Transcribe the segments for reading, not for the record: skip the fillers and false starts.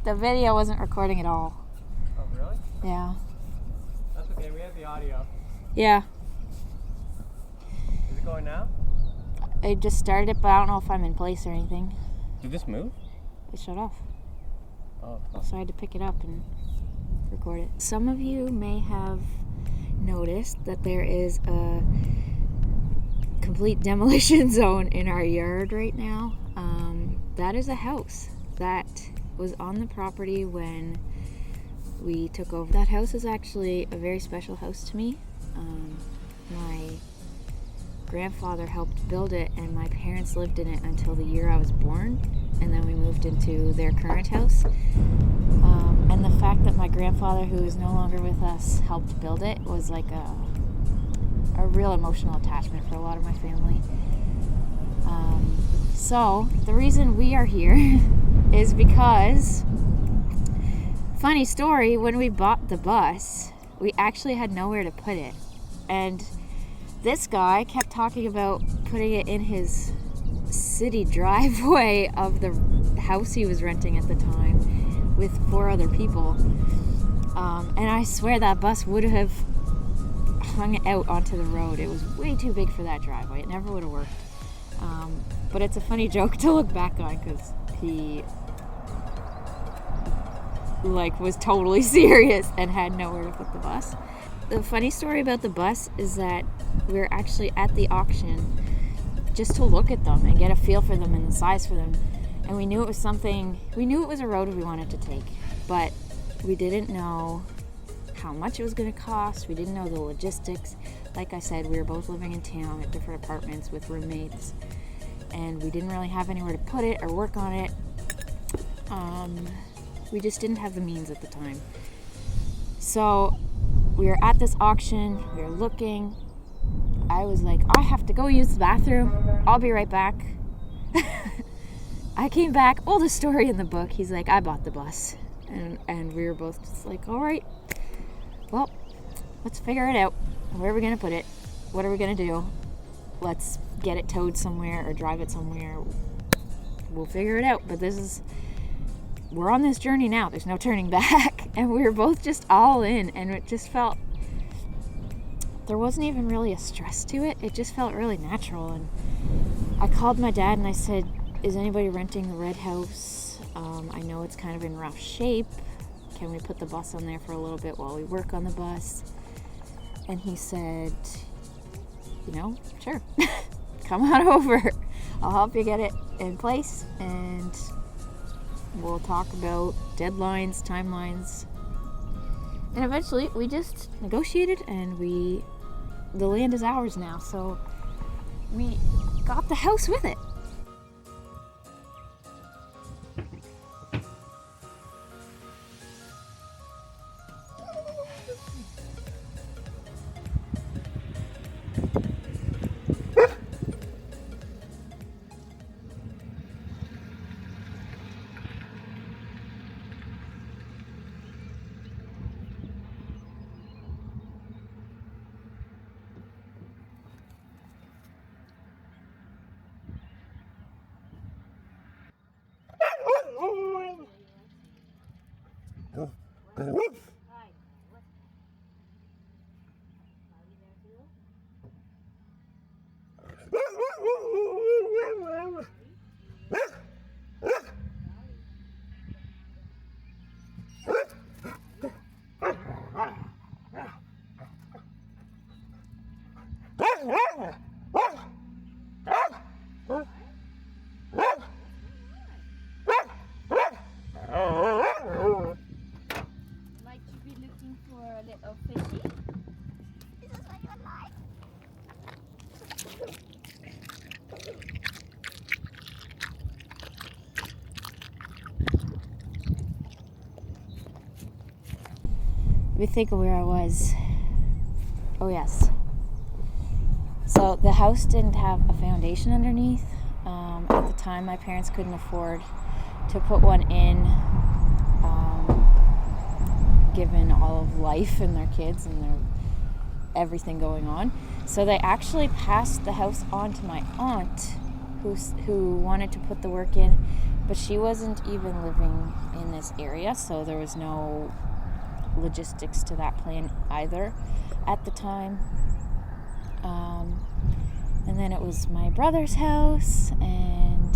The video wasn't recording at all. Oh, really? Yeah. That's okay, we have the audio. Yeah. Is it going now? I just started it, but I don't know if I'm in place or anything. Did this move? It shut off. Oh. So I had to pick it up and record it. Some of you may have noticed that there is a complete demolition zone in our yard right now. That is a house that was on the property when we took over. That house is actually a very special house to me. My grandfather helped build it, and my parents lived in it until the year I was born, and then we moved into their current house. And the fact that my grandfather, who is no longer with us, helped build it was like a real emotional attachment for a lot of my family. So the reason we are here is because, funny story, when we bought the bus, we actually had nowhere to put it. And this guy kept talking about putting it in his city driveway of the house he was renting at the time with 4 other people. And I swear that bus would have hung out onto the road. It was way too big for that driveway. It never would have worked. But it's a funny joke to look back on because he was totally serious and had nowhere to put the bus. The funny story about the bus is that we were actually at the auction just to look at them and get a feel for them and the size for them. And we knew it was a road we wanted to take, but we didn't know how much it was going to cost. We didn't know the logistics. Like I said, we were both living in town at different apartments with roommates, and we didn't really have anywhere to put it or work on it. We just didn't have the means at the time. So we were at this auction, we were looking. I was like, I have to go use the bathroom. I'll be right back. I came back, oldest story in the book. He's like, I bought the bus. And we were both just like, all right, well, let's figure it out. Where are we going to put it? What are we going to do? Let's get it towed somewhere or drive it somewhere. We'll figure it out. But we're on this journey now. There's no turning back. And we were both just all in. And it just felt, there wasn't even really a stress to it. It just felt really natural. And I called my dad and I said, is anybody renting the red house? I know it's kind of in rough shape. Can we put the bus on there for a little bit while we work on the bus? And he said, sure. Come on over. I'll help you get it in place, and we'll talk about deadlines, timelines. And eventually we just negotiated, and the land is ours now. So we got the house with it. Might you be looking for a little fishy? Is this what you would like? Let me think of where I was. Oh, yes. So the house didn't have a foundation underneath. At the time, my parents couldn't afford to put one in, given all of life and their kids and their everything going on. So they actually passed the house on to my aunt, who wanted to put the work in, but she wasn't even living in this area, so there was no logistics to that plan either at the time. And then it was my brother's house, and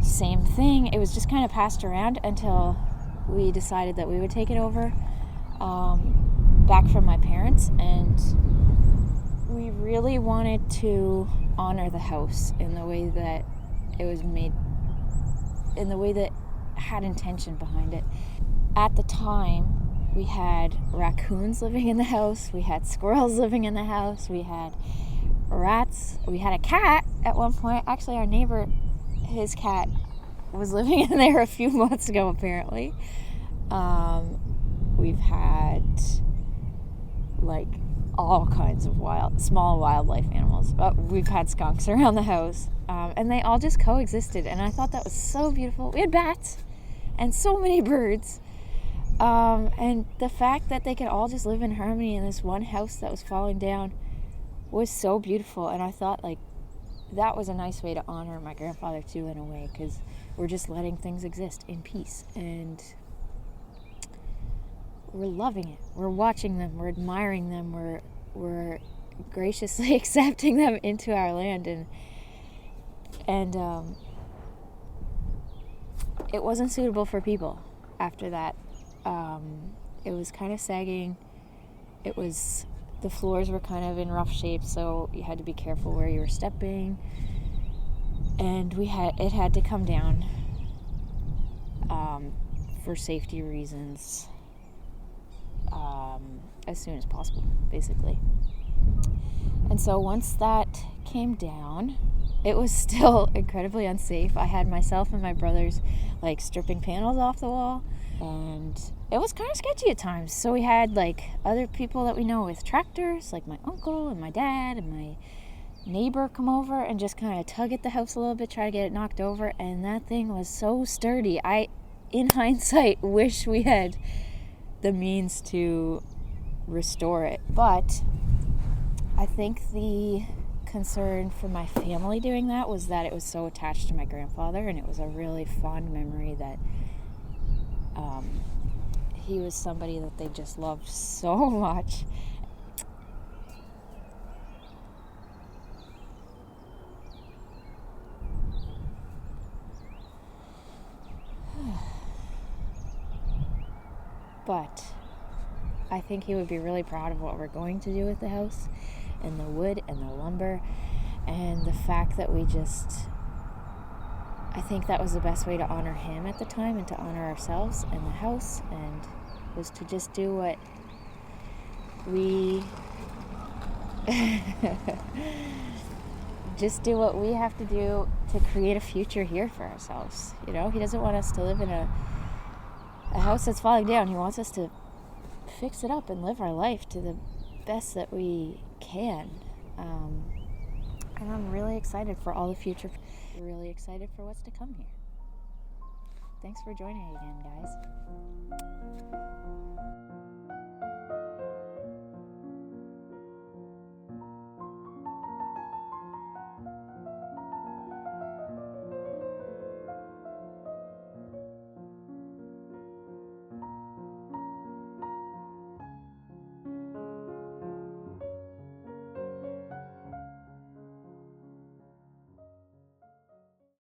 same thing. It was just kind of passed around until we decided that we would take it over back from my parents, and we really wanted to honor the house in the way that it was made, in the way that had intention behind it. At the time, we had raccoons living in the house, we had squirrels living in the house, we had rats, we had a cat at one point. Actually, our neighbor, his cat was living in there a few months ago, apparently. We've had like all kinds of small wildlife animals. We've had skunks around the house, and they all just coexisted, and I thought that was so beautiful. We had bats and so many birds, and the fact that they could all just live in harmony in this one house that was falling down was so beautiful. And I thought, like, that was a nice way to honor my grandfather too, in a way, because we're just letting things exist in peace, and we're loving it. We're watching them. We're admiring them. We're graciously accepting them into our land, and it wasn't suitable for people after that. It was kind of sagging. The floors were kind of in rough shape, so you had to be careful where you were stepping, and it had to come down for safety reasons. As soon as possible, basically. And so once that came down, it was still incredibly unsafe. I had myself and my brothers like stripping panels off the wall, and it was kind of sketchy at times. So we had like other people that we know with tractors, like my uncle and my dad and my neighbor, come over and just kind of tug at the house a little bit, try to get it knocked over, and that thing was so sturdy. I, in hindsight, wish we had the means to restore it. But I think the concern for my family doing that was that it was so attached to my grandfather, and it was a really fond memory that he was somebody that they just loved so much. But I think he would be really proud of what we're going to do with the house, and the wood and the lumber, and the fact that I think that was the best way to honor him at the time, and to honor ourselves and the house, and was to just do what we just do what we have to do to create a future here for ourselves. You know, he doesn't want us to live in a house that's falling down. He wants us to fix it up and live our life to the best that we can. And I'm really excited for all the future. Really excited for what's to come here. Thanks for joining again, guys.